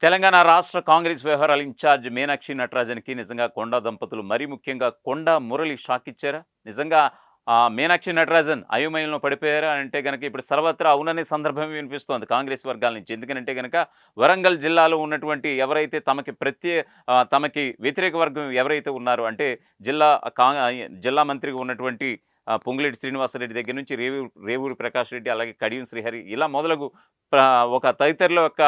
తెలంగాణ రాష్ట్ర కాంగ్రెస్ వ్యవహారాల ఇన్ఛార్జ్ మీనాక్షి నటరాజన్‌కి నిజంగా కొండా దంపతులు మరీ ముఖ్యంగా కొండా మురళి షాక్ ఇచ్చారా? నిజంగా మీనాక్షి నటరాజన్ అయోమయంలో పడిపోయారా అంటే గనక ఇప్పుడు సర్వత్రా అవుననే సందర్భం వినిపిస్తోంది కాంగ్రెస్ వర్గాల నుంచి. ఎందుకనంటే గనక వరంగల్ జిల్లాలో ఉన్నటువంటి ఎవరైతే తమకి వ్యతిరేక వర్గం ఎవరైతే ఉన్నారో అంటే జిల్లా కా జిల్లా మంత్రిగా ఉన్నటువంటి పొంగులేటి శ్రీనివాసరెడ్డి దగ్గర నుంచి రేవూరి ప్రకాష్ రెడ్డి అలాగే కడియం శ్రీహరి ఇలా మొదలగు ప్ర ఒక తదితరుల యొక్క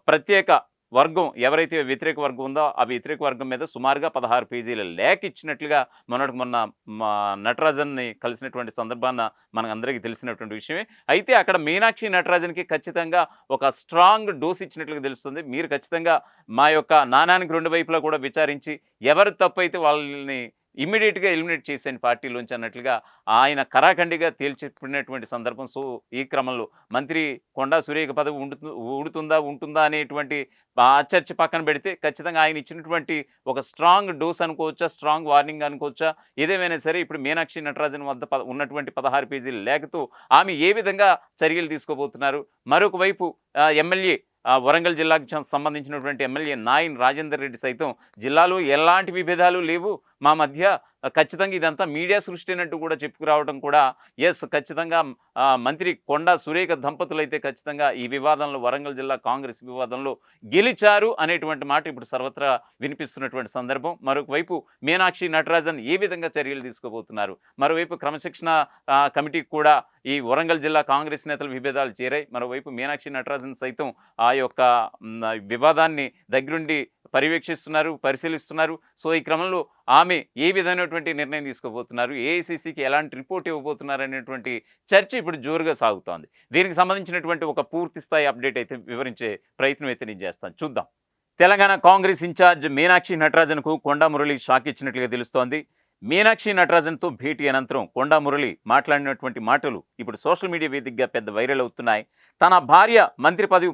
ప్రత్యేక వర్గం ఎవరైతే వ్యతిరేక వర్గం ఉందో ఆ వ్యతిరేక వర్గం మీద సుమారుగా 16 పేజీల లేఖ ఇచ్చినట్లుగా మొన్నటికి మొన్న మా నటరాజన్ని కలిసినటువంటి సందర్భాన మనందరికీ తెలిసినటువంటి విషయమే. అయితే అక్కడ మీనాక్షి నటరాజన్‌కి ఖచ్చితంగా ఒక స్ట్రాంగ్ డోస్ ఇచ్చినట్లుగా తెలుస్తుంది. మీరు ఖచ్చితంగా మా యొక్క నాణానికి 2 వైపులా కూడా విచారించి ఎవరు తప్పైతే వాళ్ళని ఇమ్మీడియేట్‌గా ఎలిమినేట్ చేసేయండి పార్టీలోంచి అన్నట్లుగా ఆయన కరాఖండిగా తేల్చెప్పినటువంటి సందర్భం. సో, ఈ క్రమంలో మంత్రి కొండా సురేఖ పదవి ఉంటుందా అనేటువంటి చర్చ పక్కన పెడితే ఖచ్చితంగా ఆయన ఇచ్చినటువంటి ఒక స్ట్రాంగ్ డోస్ అనుకోవచ్చా, స్ట్రాంగ్ వార్నింగ్ అనుకోవచ్చా? ఏదేమైనా సరే ఇప్పుడు మీనాక్షి నటరాజన్ వద్ద ఉన్నటువంటి 16 పేజీల లేఖతో ఆమె ఏ విధంగా చర్యలు తీసుకోబోతున్నారు? మరొక వైపు ఎమ్మెల్యే వరంగల్ జిల్లాకు సంబంధించినటువంటి ఎమ్మెల్యే నాయిన్ రాజేందర్ రెడ్డి సైతం జిల్లాలో ఎలాంటి విభేదాలు లేవు మా మధ్య, ఖచ్చితంగా ఇదంతా మీడియా సృష్టి అన్నట్టు కూడా చెప్పుకురావడం కూడా ఖచ్చితంగా మంత్రి కొండా సురేఖ దంపతులైతే ఖచ్చితంగా ఈ వివాదంలో వరంగల్ జిల్లా కాంగ్రెస్ వివాదంలో గెలిచారు అనేటువంటి మాట ఇప్పుడు సర్వత్రా వినిపిస్తున్నటువంటి సందర్భం. మరొకవైపు మీనాక్షి నటరాజన్ ఏ విధంగా చర్యలు తీసుకోబోతున్నారు? మరోవైపు క్రమశిక్షణ కమిటీకి కూడా ఈ వరంగల్ జిల్లా కాంగ్రెస్ నేతల విభేదాలు చేరాయి. మరోవైపు మీనాక్షి నటరాజన్ సైతం ఆ యొక్క వివాదాన్ని దగ్గరుండి పర్యవేక్షిస్తున్నారు, పరిశీలిస్తున్నారు. సో, ఈ క్రమంలో ఆమె ఏ విధమైనటువంటి నిర్ణయం తీసుకోబోతున్నారు, ఏఐసీసీకి ఎలాంటి రిపోర్ట్ ఇవ్వబోతున్నారు అనేటువంటి చర్చ ఇప్పుడు జోరుగా సాగుతోంది. దీనికి సంబంధించినటువంటి ఒక పూర్తి స్థాయి అప్డేట్ అయితే వివరించే ప్రయత్నం అయితే నేను చేస్తాను. చూద్దాం. తెలంగాణ కాంగ్రెస్ ఇన్ఛార్జ్ మీనాక్షి నటరాజన్కు కొండా మురళి షాక్ ఇచ్చినట్లుగా తెలుస్తోంది. మీనాక్షి నటరాజన్తో భేటీ అనంతరం కొండా మురళి మాట్లాడినటువంటి మాటలు ఇప్పుడు సోషల్ మీడియా వేదికగా పెద్ద వైరల్ అవుతున్నాయి. తన భార్య మంత్రి పదవి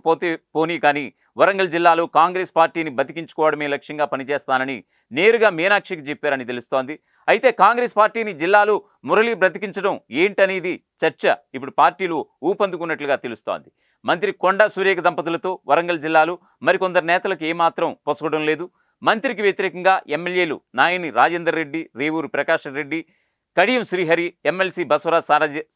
పోనీ కానీ వరంగల్ జిల్లాలో కాంగ్రెస్ పార్టీని బతికించుకోవడమే లక్ష్యంగా పనిచేస్తానని నేరుగా మీనాక్షికి చెప్పారని తెలుస్తోంది. అయితే కాంగ్రెస్ పార్టీని జిల్లాలో మురళి బ్రతికించడం ఏంటనేది చర్చ ఇప్పుడు పార్టీలు ఊపందుకున్నట్లుగా తెలుస్తోంది. మంత్రి కొండా సురేఖ దంపతులతో వరంగల్ జిల్లాలో మరికొందరు నేతలకు ఏమాత్రం పొసగడం లేదు. మంత్రికి వ్యతిరేకంగా ఎమ్మెల్యేలు నాయని రాజేందర్ రెడ్డి, రేవూరు ప్రకాష్ రెడ్డి, కడియం శ్రీహరి, ఎమ్మెల్సీ బసవరాజ్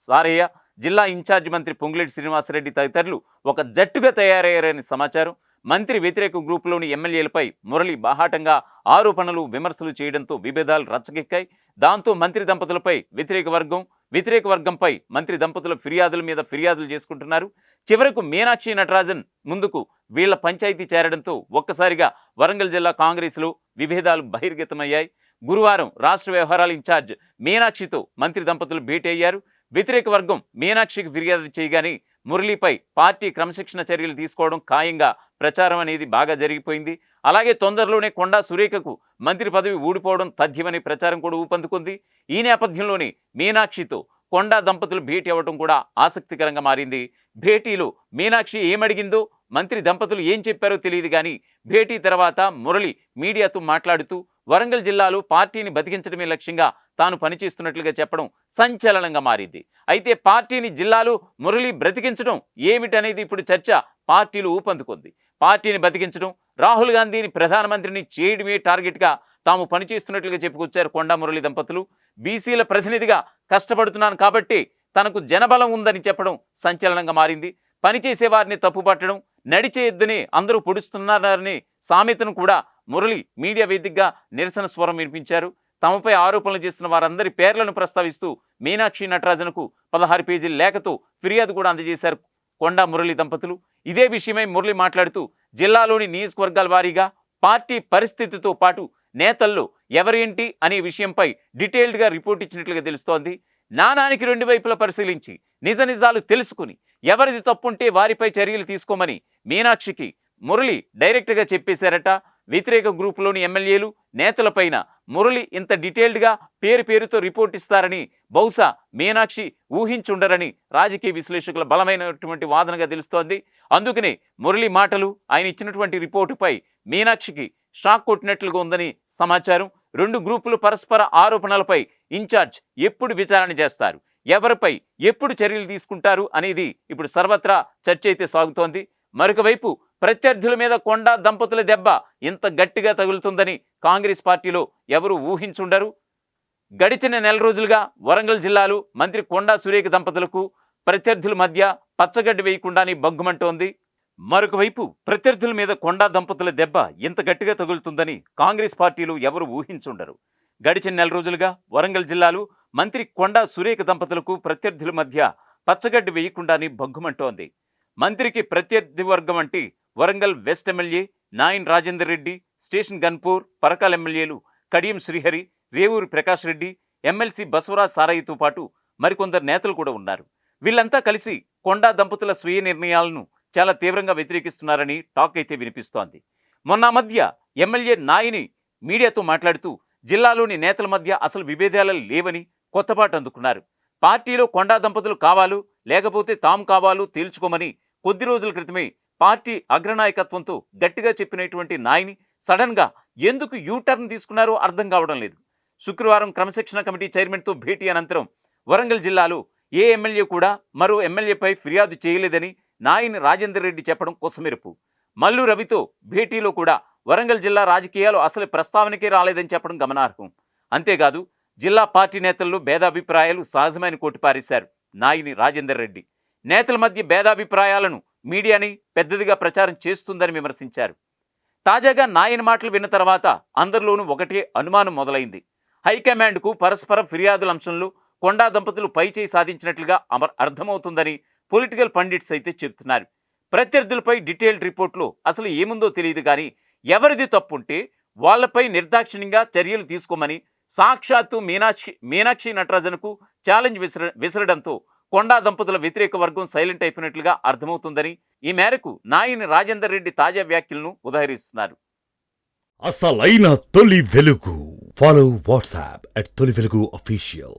సారయ్య, జిల్లా ఇన్ఛార్జ్ మంత్రి పొంగులేటి శ్రీనివాసరెడ్డి తదితరులు ఒక జట్టుగా తయారయ్యారని సమాచారం. మంత్రి వ్యతిరేక గ్రూపులోని ఎమ్మెల్యేలపై మురళి బాహాటంగా ఆరోపణలు, విమర్శలు చేయడంతో విభేదాలు రచ్చకెక్కాయి. దాంతో మంత్రి దంపతులపై వ్యతిరేక వర్గంపై మంత్రి దంపతుల ఫిర్యాదుల మీద ఫిర్యాదులు చేసుకుంటున్నారు. చివరకు మీనాక్షి నటరాజన్ ముందుకు వీళ్ల పంచాయతీ చేరడంతో ఒక్కసారిగా వరంగల్ జిల్లా కాంగ్రెస్లో విభేదాలు బహిర్గతమయ్యాయి. గురువారం రాష్ట్ర వ్యవహారాల ఇన్ఛార్జ్ మీనాక్షితో మంత్రి దంపతులు భేటీ అయ్యారు. వ్యతిరేక వర్గం మీనాక్షికి ఫిర్యాదు చేయగానే మురళిపై పార్టీ క్రమశిక్షణ చర్యలు తీసుకోవడం ఖాయంగా ప్రచారం అనేది బాగా జరిగిపోయింది. అలాగే తొందరలోనే కొండా సురేఖకు మంత్రి పదవి ఊడిపోవడం తథ్యమనే ప్రచారం కూడా ఊపందుకుంది. ఈ నేపథ్యంలోనే మీనాక్షితో కొండా దంపతులు భేటీ అవ్వడం కూడా ఆసక్తికరంగా మారింది. భేటీలో మీనాక్షి ఏమడిగిందో, మంత్రి దంపతులు ఏం చెప్పారో తెలియదు కానీ భేటీ తర్వాత మురళి మీడియాతో మాట్లాడుతూ వరంగల్ జిల్లాలో పార్టీని బతికించడమే లక్ష్యంగా తాను పనిచేస్తున్నట్లుగా చెప్పడం సంచలనంగా మారింది. అయితే పార్టీని జిల్లాలో మురళి బ్రతికించడం ఏమిటనేది ఇప్పుడు చర్చ పార్టీలు ఊపందుకుంది. పార్టీని బతికించడం, రాహుల్ గాంధీని ప్రధానమంత్రిని చేయడమే టార్గెట్గా తాము పనిచేస్తున్నట్లుగా చెప్పుకొచ్చారు కొండా మురళి దంపతులు. బీసీల ప్రతినిధిగా కష్టపడుతున్నాను కాబట్టి తనకు జనబలం ఉందని చెప్పడం సంచలనంగా మారింది. పనిచేసే వారిని తప్పుపట్టడం, నడిచే ఎద్దుని అందరూ పొడుస్తున్నారని సామెతను కూడా మురళి మీడియా వేదికగా నిరసన స్వరం వినిపించారు. తమపై ఆరోపణలు చేస్తున్న వారందరి పేర్లను ప్రస్తావిస్తూ మీనాక్షి నటరాజన్కు 16 పేజీల లేఖతో ఫిర్యాదు కూడా అందజేశారు కొండా మురళి దంపతులు. ఇదే విషయమై మురళి మాట్లాడుతూ జిల్లాలోని నియోజకవర్గాల వారీగా పార్టీ పరిస్థితితో పాటు నేతల్లో ఎవరేంటి అనే విషయంపై డీటెయిల్డ్గా రిపోర్ట్ ఇచ్చినట్లుగా తెలుస్తోంది. నాణానికి 2 వైపులా పరిశీలించి నిజాలు తెలుసుకుని ఎవరిది తప్పుంటే వారిపై చర్యలు తీసుకోమని మీనాక్షికి మురళి డైరెక్ట్గా చెప్పేశారట. వ్యతిరేక గ్రూపులోని ఎమ్మెల్యేలు, నేతలపైన మురళి ఇంత డీటెయిల్డ్గా పేరుతో రిపోర్ట్ ఇస్తారని బహుశా మీనాక్షి ఊహించుండరని రాజకీయ విశ్లేషకుల బలమైనటువంటి వాదనగా తెలుస్తోంది. అందుకనే మురళి మాటలు, ఆయన ఇచ్చినటువంటి రిపోర్టుపై మీనాక్షికి షాక్ కొట్టినట్లుగా ఉందని సమాచారం. 2 గ్రూపులు పరస్పర ఆరోపణలపై ఇన్ఛార్జ్ ఎప్పుడు విచారణ చేస్తారు, ఎవరిపై ఎప్పుడు చర్యలు తీసుకుంటారు అనేది ఇప్పుడు సర్వత్రా చర్చ అయితే సాగుతోంది. మరొక వైపు ప్రత్యర్థుల మీద కొండా దంపతుల దెబ్బ ఇంత గట్టిగా తగులుతుందని కాంగ్రెస్ పార్టీలో ఎవరు ఊహించుండరు. గడిచిన నెల రోజులుగా వరంగల్ జిల్లాలో మంత్రి కొండా సురేఖ దంపతులకు ప్రత్యర్థుల మధ్య పచ్చగడ్డి వేయకుండానే బగ్గుమంటోంది. మరొక వైపు ప్రత్యర్థుల మీద కొండా దంపతుల దెబ్బ ఇంత గట్టిగా తగులుతుందని కాంగ్రెస్ పార్టీలు ఎవరు ఊహించుండరు. గడిచిన నెల రోజులుగా వరంగల్ జిల్లాలో మంత్రి కొండా సురేఖ దంపతులకు ప్రత్యర్థుల మధ్య పచ్చగడ్డి వేయకుండానే బగ్గుమంటోంది. మంత్రికి ప్రత్యర్థి వర్గం అంటే Warangal west MLA Nayan Rajender Reddy, station Ghanpur, Parakala ఎమ్మెల్యేలు కడియం శ్రీహరి, రేవూరి ప్రకాష్ రెడ్డి, ఎమ్మెల్సీ బసవరాజ్ సారయ్యతో పాటు మరికొందరు నేతలు కూడా ఉన్నారు. వీళ్ళంతా కలిసి కొండా దంపతుల స్వీయ నిర్ణయాలను చాలా తీవ్రంగా వ్యతిరేకిస్తున్నారని టాక్ అయితే వినిపిస్తోంది. మొన్న మధ్య ఎమ్మెల్యే నాయిని మీడియాతో మాట్లాడుతూ జిల్లాలోని నేతల మధ్య అసలు విభేదాలు లేవని కొత్తపాటు అందుకున్నారు. పార్టీలో కొండా దంపతులు కావాలో లేకపోతే తాము కావాలో తేల్చుకోమని కొద్ది రోజుల క్రితమే పార్టీ అగ్రనాయకత్వంతో గట్టిగా చెప్పినటువంటి నాయిని సడన్గా ఎందుకు యూటర్న్ తీసుకున్నారో అర్థం కావడం లేదు. శుక్రవారం క్రమశిక్షణ కమిటీ చైర్మన్తో భేటీ అనంతరం వరంగల్ జిల్లాలో ఏ ఎమ్మెల్యే కూడా మరో ఎమ్మెల్యేపై ఫిర్యాదు చేయలేదని నాయన్ రాజేందర్ రెడ్డి చెప్పడం కొసమెరుపు. మల్లు రవితో భేటీలో కూడా వరంగల్ జిల్లా రాజకీయాలు అసలు ప్రస్తావనకే రాలేదని చెప్పడం గమనార్హం. అంతేకాదు జిల్లా పార్టీ నేతల్లో భేదాభిప్రాయాలు సహజమైన కొట్టిపారేశారు నాయని రాజేందర్ రెడ్డి. నేతల మధ్య భేదాభిప్రాయాలను మీడియాని పెద్దదిగా ప్రచారం చేస్తుందని విమర్శించారు. తాజాగా నాయని మాటలు విన్న తర్వాత అందరిలోనూ ఒకటే అనుమానం మొదలైంది. హైకమాండ్కు పరస్పర ఫిర్యాదుల అంశంలో కొండా దంపతులు పైచేయి సాధించినట్లుగా అర్థమవుతుందని పొలిటికల్ పండిట్స్ అయితే చెబుతున్నారు. ప్రత్యర్థులపై డీటెయిల్డ్ రిపోర్ట్లో అసలు ఏముందో తెలియదు, కానీ ఎవరిది తప్పుంటే వాళ్లపై నిర్దాక్షిణ్యంగా చర్యలు తీసుకోమని సాక్షాత్తు మీనాక్షి నటరాజన్కు ఛాలెంజ్ విసరడంతో కొండా దంపతుల వ్యతిరేక వర్గం సైలెంట్ అయిపోయినట్లుగా అర్థమవుతుందని ఈ మేరకు నాయని రాజేందర్ రెడ్డి తాజా వ్యాఖ్యలను ఉదహరిస్తున్నారు. అసలైన తొలి వెలుగు. ఫాలో వాట్సాప్ @తొలి వెలుగు official.